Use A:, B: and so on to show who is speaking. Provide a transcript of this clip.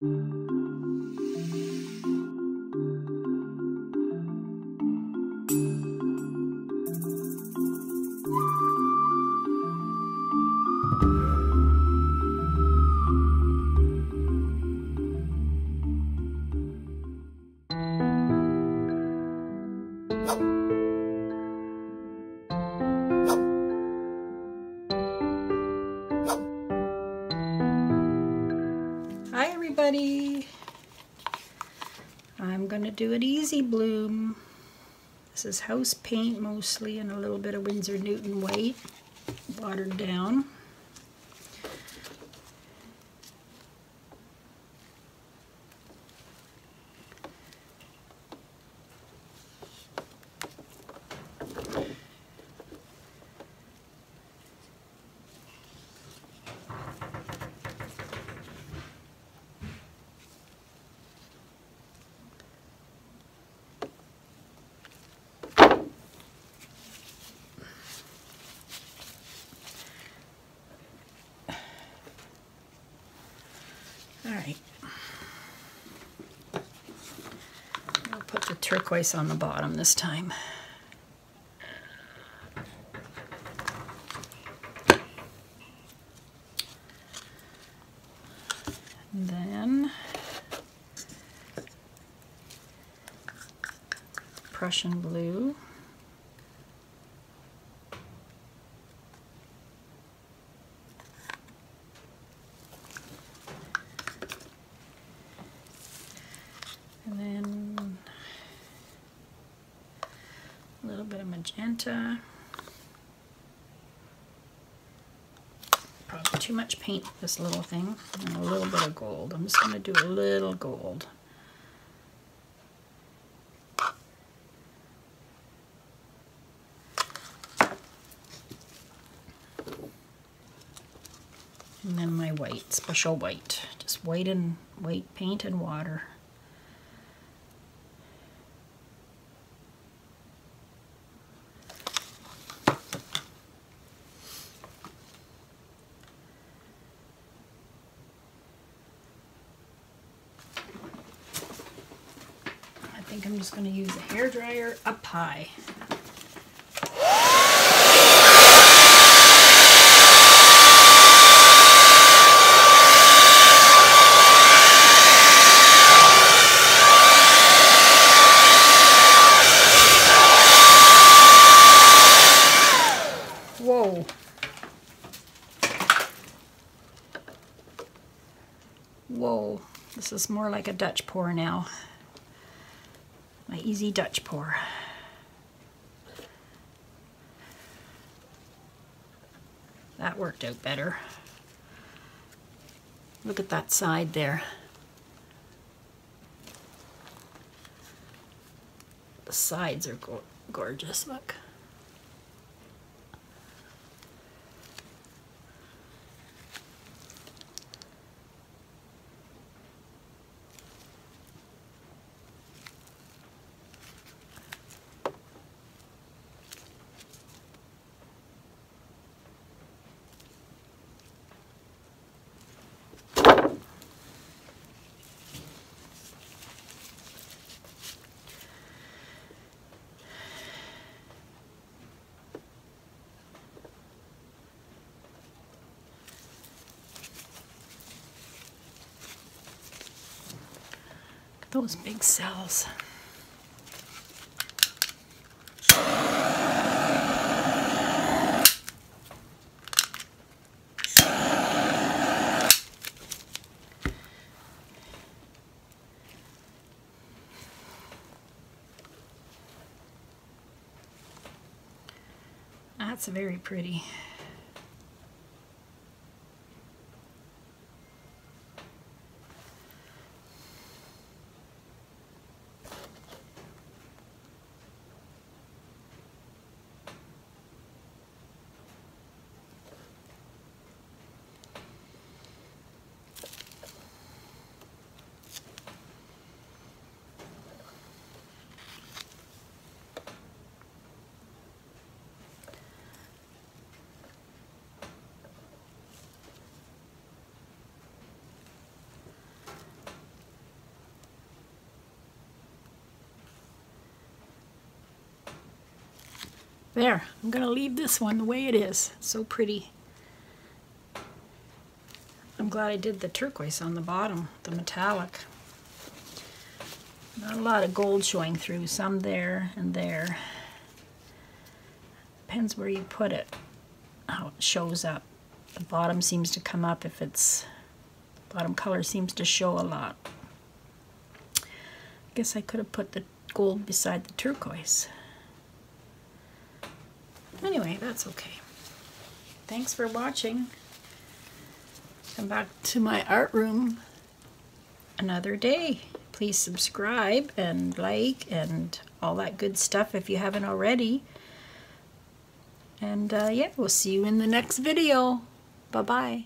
A: Hi everybody, I'm going to do an easy bloom. This is house paint mostly and a little bit of Winsor Newton white, watered down. Alright, I'll put the turquoise on the bottom this time. And then Prussian blue. And then a little bit of magenta. Probably too much paint with this little thing. And a little bit of gold. I'm just going to do a little gold. And then my white, special white. Just white paint and water. I think I'm just going to use a hairdryer up high. Whoa. Whoa. This is more like a Dutch pour now. My easy Dutch pour. That worked out better. Look at that side there. The sides are gorgeous, look. Those big cells. That's very pretty. There, I'm going to leave this one the way it is. It's so pretty. I'm glad I did the turquoise on the bottom, the metallic. Not a lot of gold showing through, some there and there. Depends where you put it, how it shows up. The bottom seems to come up if it's, bottom color seems to show a lot. I guess I could have put the gold beside the turquoise. Anyway, that's okay. Thanks for watching. Come back to my art room another day. Please subscribe and like and all that good stuff if you haven't already. And yeah, we'll see you in the next video. Bye-bye.